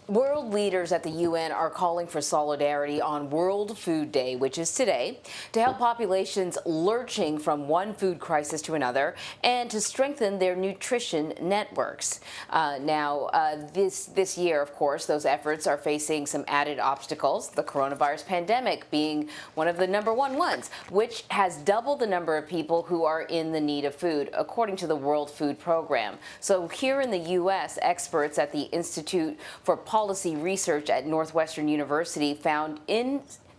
World leaders at the UN are calling for solidarity on World Food Day, which is today, to help populations lurching from one food crisis to another and to strengthen their nutrition networks. This year, of course, those efforts are facing some added obstacles, the coronavirus pandemic being one of the number one ones, which has doubled the number of people who are in the need of food, according to the World Food Program. So here in the U.S., experts at the Institute for Policy Research at Northwestern University found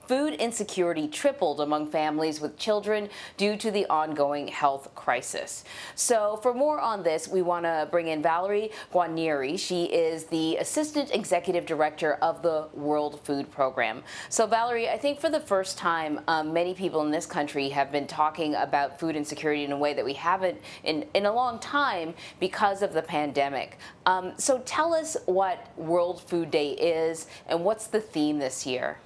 food insecurity tripled among families with children due to the ongoing health crisis. So for more on this, we want to bring in Valerie Guarnieri. She is the Assistant Executive Director of the World Food Program. So Valerie, I think for the first time, many people in this country have been talking about food insecurity in a way that we haven't in a long time because of the pandemic. So tell us what World Food Day is and what's the theme this year?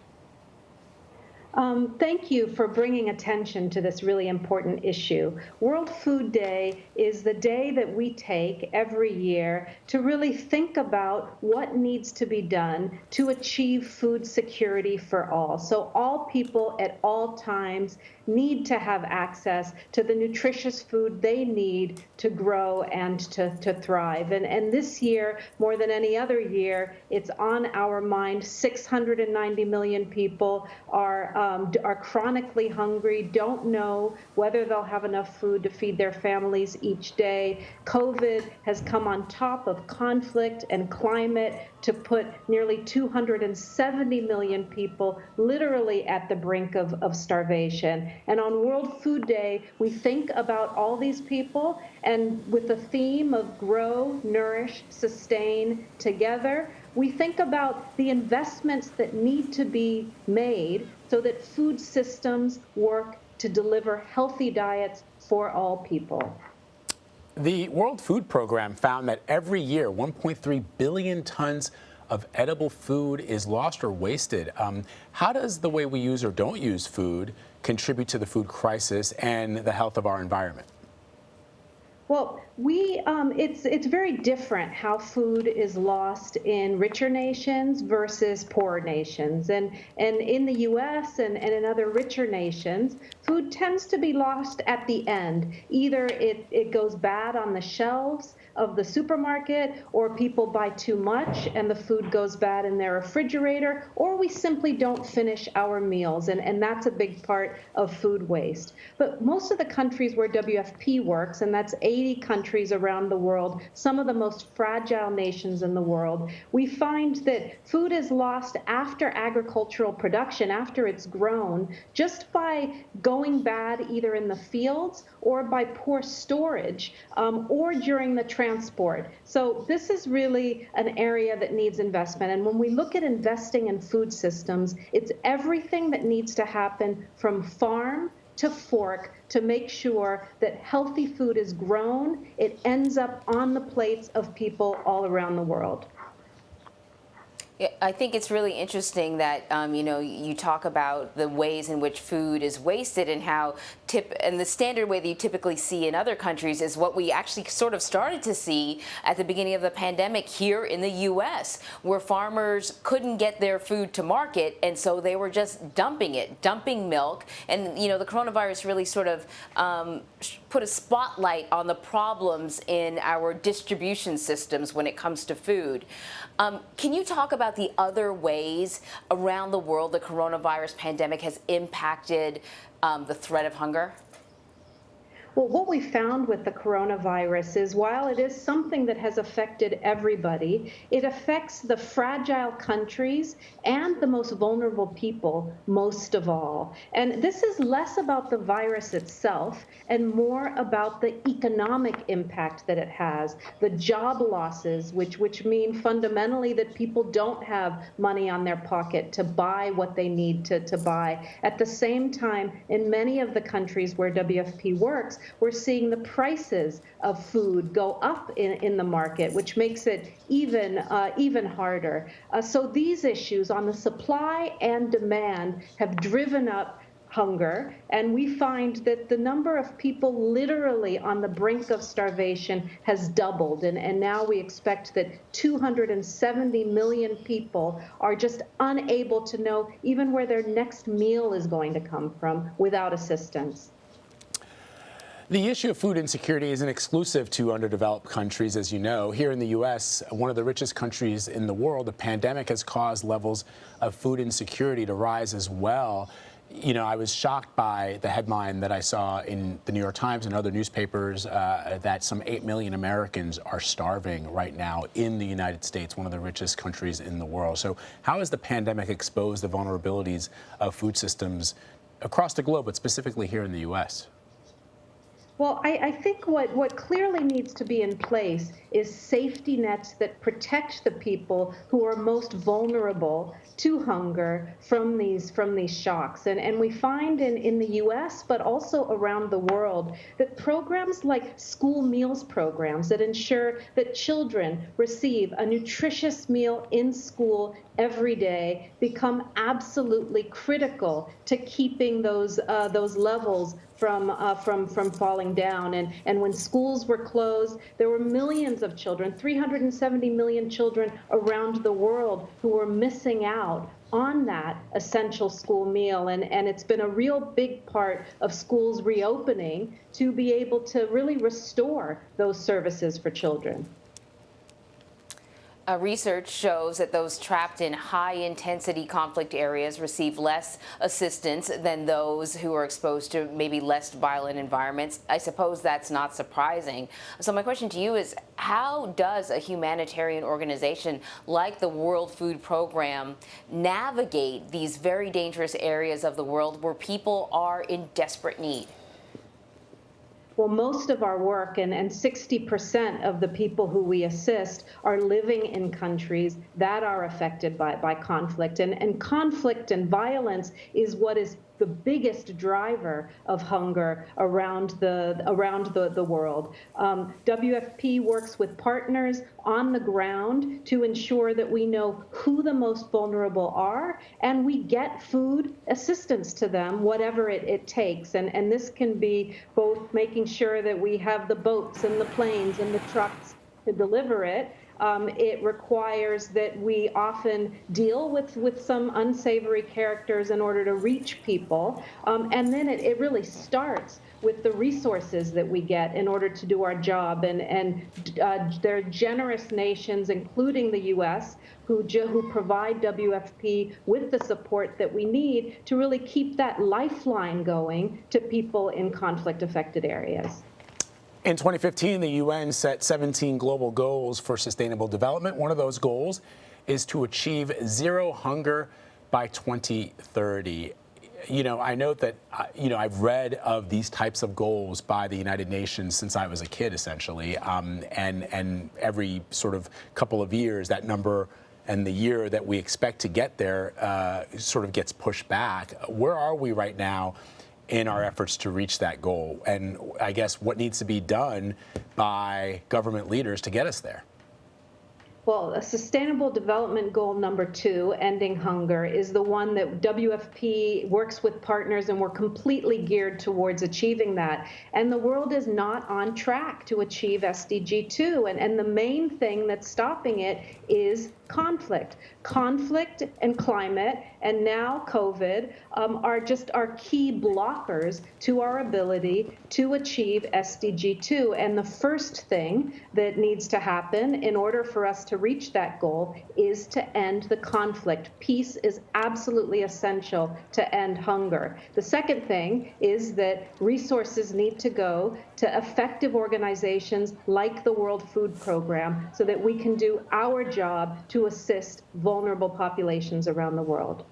Thank you for bringing attention to this really important issue. World Food Day is the day that we take every year to really think about what needs to be done to achieve food security for all. So all people at all times need to have access to the nutritious food they need to grow and to thrive. And this year, more than any other year, it's on our mind. 690 million people are chronically hungry, don't know whether they'll have enough food to feed their families each day. COVID has come on top of conflict and climate to put nearly 270 million people literally at the brink of starvation. And on World Food Day, we think about all these people, and with the theme of grow, nourish, sustain together, we think about the investments that need to be made so that food systems work to deliver healthy diets for all people. The World Food Program found that every year 1.3 billion tons of edible food is lost or wasted. How does the way we use or don't use food contribute to the food crisis and the health of our environment? Well, it's very different how food is lost in richer nations versus poorer nations. And in the U.S. and in other richer nations, food tends to be lost at the end. Either it goes bad on the shelves of the supermarket, or people buy too much and the food goes bad in their refrigerator, or we simply don't finish our meals, and that's a big part of food waste. But most of the countries where WFP works, and that's 80 countries around the world, some of the most fragile nations in the world, we find that food is lost after agricultural production, after it's grown, just by going bad either in the fields or by poor storage, or during the transport. So this is really an area that needs investment. And when we look at investing in food systems, it's everything that needs to happen from farm to fork to make sure that healthy food is grown, it ends up on the plates of people all around the world. Yeah, I think it's really interesting that you talk about the ways in which food is wasted and how and the standard way that you typically see in other countries is what we actually sort of started to see at the beginning of the pandemic here in the U.S., where farmers couldn't get their food to market, and so they were just dumping milk. And the coronavirus really sort of put a spotlight on the problems in our distribution systems when it comes to food. Can you talk about the other ways around the world the coronavirus pandemic has impacted the threat of hunger? Well, what we found with the coronavirus is while it is something that has affected everybody, it affects the fragile countries and the most vulnerable people most of all. And this is less about the virus itself and more about the economic impact that it has, the job losses, which mean fundamentally that people don't have money on their pocket to buy what they need to buy. At the same time, in many of the countries where WFP works, we're seeing the prices of food go up in the market, which makes it even harder. So these issues on the supply and demand have driven up hunger, and we find that the number of people literally on the brink of starvation has doubled, and now we expect that 270 million people are just unable to know even where their next meal is going to come from without assistance. The issue of food insecurity isn't exclusive to underdeveloped countries, as you know. Here in the U.S., one of the richest countries in the world, the pandemic has caused levels of food insecurity to rise as well. You know, I was shocked by the headline that I saw in the New York Times and other newspapers that some 8 million Americans are starving right now in the United States, one of the richest countries in the world. So how has the pandemic exposed the vulnerabilities of food systems across the globe, but specifically here in the U.S.? Well, I think what clearly needs to be in place is safety nets that protect the people who are most vulnerable to hunger from these shocks. And we find in the U.S., but also around the world, that programs like school meals programs that ensure that children receive a nutritious meal in school every day become absolutely critical to keeping those levels from falling down. And when schools were closed, there were millions of children, 370 million children around the world who were missing out on that essential school meal. And it's been a real big part of schools reopening to be able to really restore those services for children. Research shows that those trapped in high-intensity conflict areas receive less assistance than those who are exposed to maybe less violent environments. I suppose that's not surprising. So my question to you is, how does a humanitarian organization like the World Food Program navigate these very dangerous areas of the world where people are in desperate need? Well, most of our work, and 60% of the people who we assist, are living in countries that are affected by conflict. And conflict and violence is what is the biggest driver of hunger around the world. WFP works with partners on the ground to ensure that we know who the most vulnerable are, and we get food assistance to them, whatever it takes. And this can be both making sure that we have the boats and the planes and the trucks to deliver it. It requires that we often deal with some unsavory characters in order to reach people. And then it really starts with the resources that we get in order to do our job. And there are generous nations, including the U.S., who provide WFP with the support that we need to really keep that lifeline going to people in conflict-affected areas. In 2015, the UN set 17 global goals for sustainable development. One of those goals is to achieve zero hunger by 2030. You know, I note that, I've read of these types of goals by the United Nations since I was a kid, essentially. And every sort of couple of years, that number and the year that we expect to get there sort of gets pushed back. Where are we right now in our efforts to reach that goal? And I guess what needs to be done by government leaders to get us there? Well, a Sustainable Development Goal number 2, ending hunger, is the one that WFP works with partners, and we're completely geared towards achieving that. And the world is not on track to achieve SDG 2. And the main thing that's stopping it is conflict. Conflict and climate, and now COVID, are just our key blockers to our ability to achieve SDG 2. And the first thing that needs to happen in order for us to reach that goal is to end the conflict. Peace is absolutely essential to end hunger. The second thing is that resources need to go to effective organizations like the World Food Program so that we can do our job to assist vulnerable populations around the world.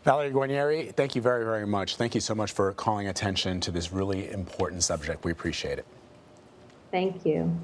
Valerie Guarnieri, thank you very, very much. Thank you so much for calling attention to this really important subject. We appreciate it. Thank you.